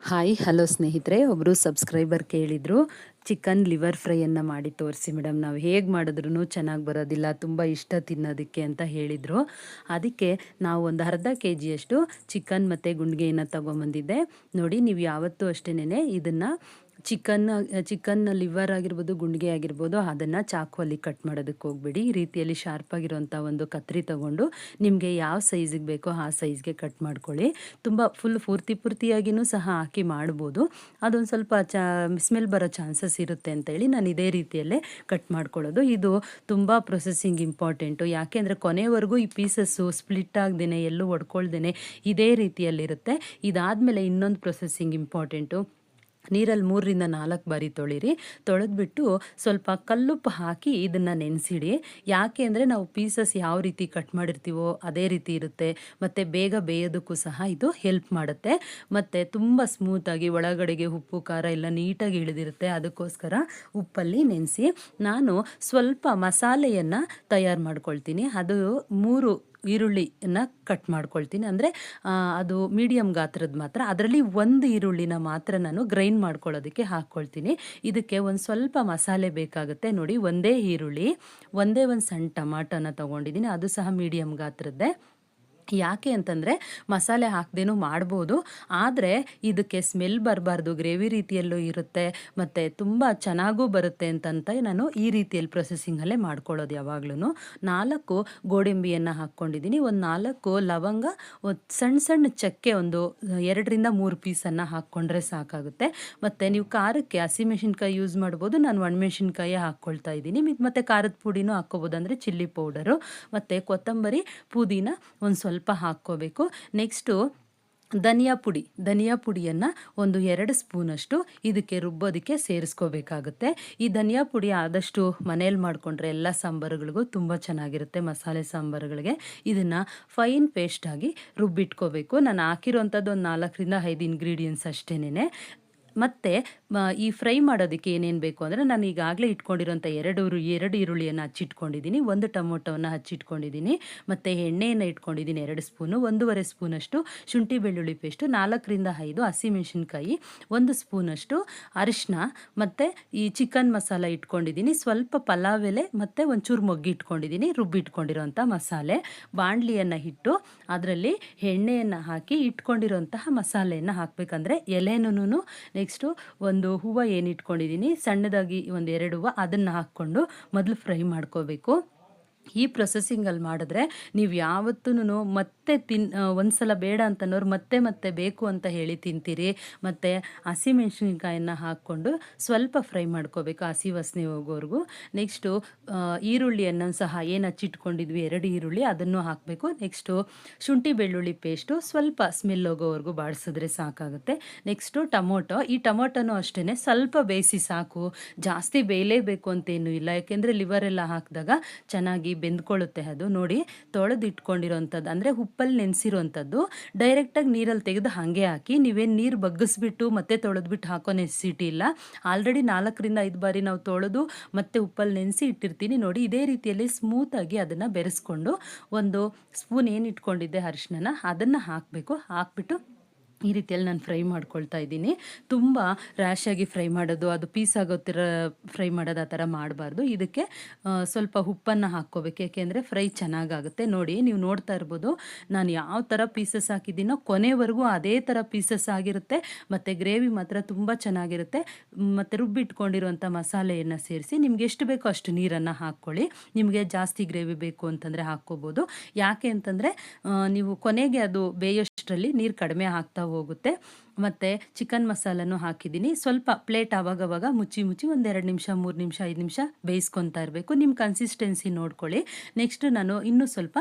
Hi hello ಸ್ನೇಹಿತರೆ, ಒಬ್ಬರು subscriber ಕೇಳಿದರು ಚಿಕನ್ ಲಿವರ್ ಫ್ರೈಯನ್ನು ಮಾಡಿ ತೋರಿಸಿ ಮೇಡಮ್, ನಾವು ಹೇಗೆ ಮಾಡಿದ್ರೂ ಚೆನ್ನಾಗಿ ಬರೋದಿಲ್ಲ, ತುಂಬ ಇಷ್ಟ ತಿನ್ನೋದಕ್ಕೆ ಅಂತ ಹೇಳಿದರು. ಅದಕ್ಕೆ ನಾವು ಒಂದು ಅರ್ಧ KGಯಷ್ಟು ಚಿಕನ್ ಮತ್ತು ಗುಂಡಿಗೆಯನ್ನು ತೊಗೊಂಬಂದಿದ್ದೆ. ನೋಡಿ, ನೀವು ಯಾವತ್ತೂ ಅಷ್ಟೇನೆ ಇದನ್ನು ಚಿಕನ್ ಲಿವರ್ ಆಗಿರ್ಬೋದು, ಗುಂಡಿಗೆ ಆಗಿರ್ಬೋದು, ಅದನ್ನು ಚಾಕುವಲ್ಲಿ ಕಟ್ ಮಾಡೋದಕ್ಕೆ ಹೋಗ್ಬೇಡಿ. ಈ ರೀತಿಯಲ್ಲಿ ಶಾರ್ಪಾಗಿರುವಂಥ ಒಂದು ಕತ್ರಿ ತೊಗೊಂಡು ನಿಮಗೆ ಯಾವ ಸೈಜಿಗೆ ಬೇಕೋ ಆ ಸೈಜ್ಗೆ ಕಟ್ ಮಾಡ್ಕೊಳ್ಳಿ. ತುಂಬ ಪೂರ್ತಿಯಾಗಿಯೂ ಸಹ ಹಾಕಿ ಮಾಡ್ಬೋದು. ಅದೊಂದು ಸ್ವಲ್ಪ ಸ್ಮೆಲ್ ಬರೋ ಚಾನ್ಸಸ್ ಇರುತ್ತೆ ಅಂತೇಳಿ ನಾನು ಇದೇ ರೀತಿಯಲ್ಲೇ ಕಟ್ ಮಾಡ್ಕೊಳ್ಳೋದು. ಇದು ತುಂಬ ಪ್ರೊಸೆಸಿಂಗ್ ಇಂಪಾರ್ಟೆಂಟು. ಯಾಕೆಂದರೆ ಕೊನೆವರೆಗೂ ಈ ಪೀಸಸ್ಸು ಸ್ಪ್ಲಿಟ್ ಆಗದೇನೆ, ಎಲ್ಲೂ ಒಡ್ಕೊಳ್ದೇನೆ ಇದೇ ರೀತಿಯಲ್ಲಿರುತ್ತೆ. ಇದಾದಮೇಲೆ ಇನ್ನೊಂದು ಪ್ರೊಸೆಸಿಂಗ್ ಇಂಪಾರ್ಟೆಂಟು. ನೀರಲ್ಲಿ 3ರಿಂದ 4 ಬಾರಿ ತೊಳಿರಿ. ತೊಳೆದ್ಬಿಟ್ಟು ಸ್ವಲ್ಪ ಕಲ್ಲುಪ್ಪು ಹಾಕಿ ಇದನ್ನು ನೆನೆಸಿಡಿ. ಯಾಕೆ ಅಂದರೆ ನಾವು ಪೀಸಸ್ ಯಾವ ರೀತಿ ಕಟ್ ಮಾಡಿರ್ತೀವೋ ಅದೇ ರೀತಿ ಇರುತ್ತೆ. ಮತ್ತು ಬೇಗ ಬೇಯೋದಕ್ಕೂ ಸಹ ಇದು ಹೆಲ್ಪ್ ಮಾಡುತ್ತೆ. ಮತ್ತು ತುಂಬ ಸ್ಮೂತಾಗಿ ಒಳಗಡೆಗೆ ಉಪ್ಪು ಖಾರ ಎಲ್ಲ ನೀಟಾಗಿ ಇಳಿದಿರುತ್ತೆ. ಅದಕ್ಕೋಸ್ಕರ ಉಪ್ಪಲ್ಲಿ ನೆನೆಸಿ ನಾನು ಸ್ವಲ್ಪ ಮಸಾಲೆಯನ್ನು ತಯಾರು ಮಾಡ್ಕೊಳ್ತೀನಿ. ಅದು 3 ಈರುಳ್ಳಿಯನ್ನು ಕಟ್ ಮಾಡ್ಕೊಳ್ತೀನಿ. ಅಂದರೆ ಅದು ಮೀಡಿಯಮ್ ಗಾತ್ರದ ಮಾತ್ರ. ಅದರಲ್ಲಿ 1 ಈರುಳ್ಳಿನ ಮಾತ್ರ ನಾನು ಗ್ರೈಂಡ್ ಮಾಡ್ಕೊಳ್ಳೋದಕ್ಕೆ ಹಾಕ್ಕೊಳ್ತೀನಿ. ಇದಕ್ಕೆ ಒಂದು ಸ್ವಲ್ಪ ಮಸಾಲೆ ಬೇಕಾಗುತ್ತೆ. ನೋಡಿ, ಒಂದೇ ಈರುಳ್ಳಿ, ಒಂದೇ ಒಂದು ಸಣ್ಣ ಟಮಾಟೋನ ತೊಗೊಂಡಿದ್ದೀನಿ. ಅದು ಸಹ ಮೀಡಿಯಮ್ ಗಾತ್ರದ್ದೇ. ಯಾಕೆ ಅಂತಂದರೆ ಮಸಾಲೆ ಹಾಕ್ದೇನೂ ಮಾಡ್ಬೋದು, ಆದರೆ ಇದಕ್ಕೆ ಸ್ಮೆಲ್ ಬರಬಾರ್ದು, ಗ್ರೇವಿ ರೀತಿಯಲ್ಲೂ ಇರುತ್ತೆ ಮತ್ತು ತುಂಬ ಚೆನ್ನಾಗೂ ಬರುತ್ತೆ ಅಂತಂತ ನಾನು ಈ ರೀತಿಯಲ್ಲಿ ಪ್ರೊಸೆಸಿಂಗಲ್ಲೇ ಮಾಡ್ಕೊಳ್ಳೋದು ಯಾವಾಗ್ಲೂ. 4 ಗೋಡಂಬಿಯನ್ನು ಹಾಕ್ಕೊಂಡಿದ್ದೀನಿ. ಒಂದು 4 ಲವಂಗ, ಸಣ್ಣ ಚಕ್ಕೆ ಒಂದು 2ರಿಂದ 3 ಪೀಸನ್ನು ಹಾಕ್ಕೊಂಡ್ರೆ ಸಾಕಾಗುತ್ತೆ. ಮತ್ತು ನೀವು ಖಾರಕ್ಕೆ ಹಸಿಮೆಣಸಿನ್ಕಾಯಿ ಯೂಸ್ ಮಾಡ್ಬೋದು. ನಾನು ಒಣಮೆಣಸಿನ್ಕಾಯಿ ಹಾಕ್ಕೊಳ್ತಾ ಇದ್ದೀನಿ. ಮತ್ತು ಖಾರದ ಪುಡಿನೂ ಹಾಕ್ಕೋಬೋದು, ಅಂದರೆ ಚಿಲ್ಲಿ ಪೌಡರು. ಮತ್ತು ಕೊತ್ತಂಬರಿ, ಪುದೀನ ಒಂದು ಸ್ವಲ್ಪ ಹಾಕ್ಕೋಬೇಕು. ನೆಕ್ಸ್ಟು ಧನಿಯಾ ಪುಡಿಯನ್ನು ಒಂದು 2 ಸ್ಪೂನಷ್ಟು ಇದಕ್ಕೆ ರುಬ್ಬೋದಕ್ಕೆ ಸೇರಿಸ್ಕೋಬೇಕಾಗುತ್ತೆ. ಈ ಧನಿಯಾ ಪುಡಿ ಆದಷ್ಟು ಮನೇಲಿ ಮಾಡಿಕೊಂಡ್ರೆ ಎಲ್ಲ ಸಾಂಬಾರುಗಳಿಗೂ ತುಂಬ ಚೆನ್ನಾಗಿರುತ್ತೆ. ಮಸಾಲೆ ಸಾಂಬಾರುಗಳಿಗೆ ಇದನ್ನು ಫೈನ್ ಪೇಸ್ಟಾಗಿ ರುಬ್ಬಿಟ್ಕೋಬೇಕು. ನಾನು ಹಾಕಿರೋಂಥದ್ದು ಒಂದು 4ರಿಂದ 5 ಇಂಗ್ರೀಡಿಯೆಂಟ್ಸ್ ಅಷ್ಟೇನೆ. ಮತ್ತು ಈ ಫ್ರೈ ಮಾಡೋದಕ್ಕೆ ಏನೇನು ಬೇಕು ಅಂದರೆ, ನಾನು ಈಗಾಗಲೇ ಇಟ್ಕೊಂಡಿರೋಂಥ 2 ಈರುಳ್ಳಿಯನ್ನು ಹಚ್ಚಿಟ್ಕೊಂಡಿದ್ದೀನಿ, 1 ಟೊಮೊಟೊವನ್ನು ಹಚ್ಚಿಟ್ಕೊಂಡಿದ್ದೀನಿ, ಮತ್ತು ಎಣ್ಣೆಯನ್ನು ಇಟ್ಕೊಂಡಿದ್ದೀನಿ 2 ಸ್ಪೂನು, 1.5 ಸ್ಪೂನಷ್ಟು ಶುಂಠಿ ಬೆಳ್ಳುಳ್ಳಿ ಪೇಸ್ಟು, 4ರಿಂದ 5 ಹಸಿಮೆಣಸಿನ್ಕಾಯಿ, 1 ಸ್ಪೂನಷ್ಟು ಅರಿಶಿನ, ಮತ್ತು ಈ ಚಿಕನ್ ಮಸಾಲ ಇಟ್ಕೊಂಡಿದ್ದೀನಿ, ಸ್ವಲ್ಪ ಪಲಾವ್ ಎಲೆ ಮತ್ತು ಒಂಚೂರು ಮೊಗ್ಗು ಇಟ್ಕೊಂಡಿದ್ದೀನಿ, ರುಬ್ಬಿಟ್ಕೊಂಡಿರೋಂಥ ಮಸಾಲೆ. ಬಾಣಲಿಯನ್ನು ಇಟ್ಟು ಅದರಲ್ಲಿ ಎಣ್ಣೆಯನ್ನು ಹಾಕಿ ಇಟ್ಕೊಂಡಿರೋಂತಹ ಮಸಾಲೆಯನ್ನು ಹಾಕಬೇಕಂದ್ರೆ ಎಲೆನೂ, ನೆಕ್ಸ್ಟು ಒಂದು ಹೂವು ಏನು ಇಟ್ಕೊಂಡಿದ್ದೀನಿ ಸಣ್ಣದಾಗಿ, ಒಂದು 2 ಹೂವು, ಅದನ್ನು ಹಾಕ್ಕೊಂಡು ಮೊದಲು ಫ್ರೈ ಮಾಡ್ಕೋಬೇಕು. ಈ ಪ್ರೊಸೆಸಿಂಗಲ್ಲಿ ಮಾಡಿದ್ರೆ ನೀವು ಯಾವತ್ತೂ ಮತ್ತೆ ಒಂದ್ಸಲ ಬೇಡ ಅಂತನೋರು ಮತ್ತೆ ಬೇಕು ಅಂತ ಹೇಳಿ ತಿಂತೀರಿ. ಮತ್ತು ಹಸಿಮೆಣ್ಸಿನ್ಕಾಯನ್ನು ಹಾಕ್ಕೊಂಡು ಸ್ವಲ್ಪ ಫ್ರೈ ಮಾಡ್ಕೋಬೇಕು, ಹಸಿ ವಾಸನೆ ಹೋಗೋವರೆಗೂ. ನೆಕ್ಸ್ಟು ಈರುಳ್ಳಿಯನ್ನು ಸಹ ಏನು ಹಚ್ಚಿಟ್ಕೊಂಡಿದ್ವಿ 2 ಈರುಳ್ಳಿ, ಅದನ್ನು ಹಾಕಬೇಕು. ನೆಕ್ಸ್ಟು ಶುಂಠಿ ಬೆಳ್ಳುಳ್ಳಿ ಪೇಸ್ಟು ಸ್ವಲ್ಪ ಸ್ಮೆಲ್ ಹೋಗೋವರೆಗೂ ಬಾಡಿಸಿದ್ರೆ ಸಾಕಾಗುತ್ತೆ. ನೆಕ್ಸ್ಟು ಈ ಟೊಮೊಟೊನೂ ಅಷ್ಟೇ ಸ್ವಲ್ಪ ಬೇಯಿಸಿ ಸಾಕು, ಜಾಸ್ತಿ ಬೇಯಲೇಬೇಕು ಅಂತೇನೂ ಇಲ್ಲ. ಯಾಕೆಂದರೆ ಲಿವರೆಲ್ಲ ಹಾಕಿದಾಗ ಚೆನ್ನಾಗಿ ಬೆಂದ್ಕೊಳ್ಳುತ್ತೆ ಅದು. ನೋಡಿ, ತೊಳೆದಿಟ್ಕೊಂಡಿರೋಂಥದ್ದು, ಅಂದರೆ ಉಪ್ಪಲ್ಲಿ ನೆನೆಸಿರೋಂಥದ್ದು ಡೈರೆಕ್ಟಾಗಿ ನೀರಲ್ಲಿ ತೆಗೆದು ಹಾಗೆ ಹಾಕಿ, ನೀವೇನು ನೀರು ಬಗ್ಗಿಸ್ಬಿಟ್ಟು ಮತ್ತೆ ತೊಳೆದ್ಬಿಟ್ಟು ಹಾಕೋ ನೆಸಿಟಿ ಇಲ್ಲ. ಆಲ್ರೆಡಿ 4ರಿಂದ 5 ಬಾರಿ ನಾವು ತೊಳೆದು ಮತ್ತೆ ಉಪ್ಪಲ್ಲಿ ನೆನೆಸಿ ಇಟ್ಟಿರ್ತೀನಿ. ನೋಡಿ, ಇದೇ ರೀತಿಯಲ್ಲಿ ಸ್ಮೂತಾಗಿ ಅದನ್ನು ಬೆರೆಸ್ಕೊಂಡು 1 ಸ್ಪೂನ್ ಏನು ಇಟ್ಕೊಂಡಿದ್ದೆ ಅರಿಶಿನ, ಅದನ್ನು ಹಾಕಬೇಕು. ಹಾಕ್ಬಿಟ್ಟು ಈ ರೀತಿಯಲ್ಲಿ ನಾನು ಫ್ರೈ ಮಾಡ್ಕೊಳ್ತಾ ಇದ್ದೀನಿ. ತುಂಬ ರ್ಯಾಶಾಗಿ ಫ್ರೈ ಮಾಡೋದು, ಅದು ಪೀಸ್ ಆಗೋತ್ತಿರ ಫ್ರೈ ಮಾಡೋದು ಆ ಥರ ಮಾಡಬಾರ್ದು. ಇದಕ್ಕೆ ಸ್ವಲ್ಪ ಉಪ್ಪನ್ನು ಹಾಕ್ಕೋಬೇಕು, ಏಕೆಂದರೆ ಫ್ರೈ ಚೆನ್ನಾಗಾಗುತ್ತೆ. ನೋಡಿ, ನೀವು ನೋಡ್ತಾ ಇರ್ಬೋದು ನಾನು ಯಾವ ಥರ ಪೀಸಸ್ ಹಾಕಿದ್ದೀನೋ ಕೊನೆವರೆಗೂ ಅದೇ ಥರ ಪೀಸಸ್ ಆಗಿರುತ್ತೆ. ಮತ್ತು ಗ್ರೇವಿ ಮಾತ್ರ ತುಂಬ ಚೆನ್ನಾಗಿರುತ್ತೆ. ಮತ್ತು ರುಬ್ಬಿಟ್ಕೊಂಡಿರುವಂಥ ಮಸಾಲೆಯನ್ನು ಸೇರಿಸಿ ನಿಮ್ಗೆ ಎಷ್ಟು ಬೇಕೋ ಅಷ್ಟು ನೀರನ್ನು ಹಾಕ್ಕೊಳ್ಳಿ. ನಿಮಗೆ ಜಾಸ್ತಿ ಗ್ರೇವಿ ಬೇಕು ಅಂತಂದರೆ ಹಾಕ್ಕೋಬೋದು. ಯಾಕೆ ಅಂತಂದರೆ ನೀವು ಕೊನೆಗೆ ಅದು ಬೇಯೋಷ್ಟರಲ್ಲಿ ನೀರು ಕಡಿಮೆ ಆಗ್ತಾ ಹೋಗುತ್ತೆ. ಮತ್ತು ಚಿಕನ್ ಮಸಾಲನೂ ಹಾಕಿದ್ದೀನಿ. ಸ್ವಲ್ಪ ಪ್ಲೇಟ್ ಆವಾಗವಾಗ ಮುಚ್ಚಿ ಒಂದು 2 ನಿಮಿಷ, 3 ನಿಮಿಷ, 5 ನಿಮಿಷ ಬೇಯಿಸ್ಕೊತಾ ಇರಬೇಕು. ನಿಮ್ಮ ಕನ್ಸಿಸ್ಟೆನ್ಸಿ ನೋಡ್ಕೊಳ್ಳಿ. ನೆಕ್ಸ್ಟು ನಾನು ಇನ್ನೂ ಸ್ವಲ್ಪ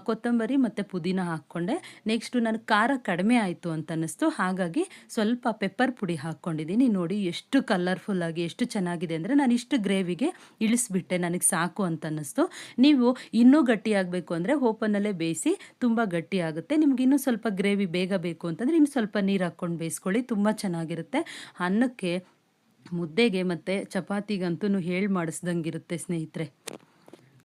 ಕೊತ್ತಂಬರಿ ಮತ್ತು ಪುದೀನ ಹಾಕ್ಕೊಂಡೆ. ನೆಕ್ಸ್ಟು ನನಗೆ ಖಾರ ಕಡಿಮೆ ಆಯಿತು ಅಂತ ಅನ್ನಿಸ್ತು, ಹಾಗಾಗಿ ಸ್ವಲ್ಪ ಪೆಪ್ಪರ್ ಪುಡಿ ಹಾಕ್ಕೊಂಡಿದ್ದೀನಿ. ನೋಡಿ, ಎಷ್ಟು ಕಲರ್ಫುಲ್ಲಾಗಿ ಎಷ್ಟು ಚೆನ್ನಾಗಿದೆ ಅಂದರೆ, ನಾನು ಇಷ್ಟು ಗ್ರೇವಿಗೆ ಇಳಿಸ್ಬಿಟ್ಟೆ, ನನಗೆ ಸಾಕು ಅಂತ ಅನ್ನಿಸ್ತು. ನೀವು ಇನ್ನೂ ಗಟ್ಟಿಯಾಗಬೇಕು ಅಂದರೆ ಓಪನಲ್ಲೇ ಬೇಯಿಸಿ, ತುಂಬ ಗಟ್ಟಿ ಆಗುತ್ತೆ. ನಿಮ್ಗೆ ಇನ್ನೂ ಸ್ವಲ್ಪ ಗ್ರೇವಿ ಬೇಗ ಬೇಕು ಅಂತಂದರೆ ಇನ್ನು ಸ್ವಲ್ಪ ನೀರು ಹಾಕ್ಕೊಂಡು ಬೇಯಿಸ್ಕೊಳ್ಳಿ, ತುಂಬ ಚೆನ್ನಾಗಿರುತ್ತೆ. ಅನ್ನಕ್ಕೆ, ಮುದ್ದೆಗೆ ಮತ್ತು ಚಪಾತಿಗಂತೂ ಮಾಡಿಸ್ದಂಗಿರುತ್ತೆ ಸ್ನೇಹಿತರೆ.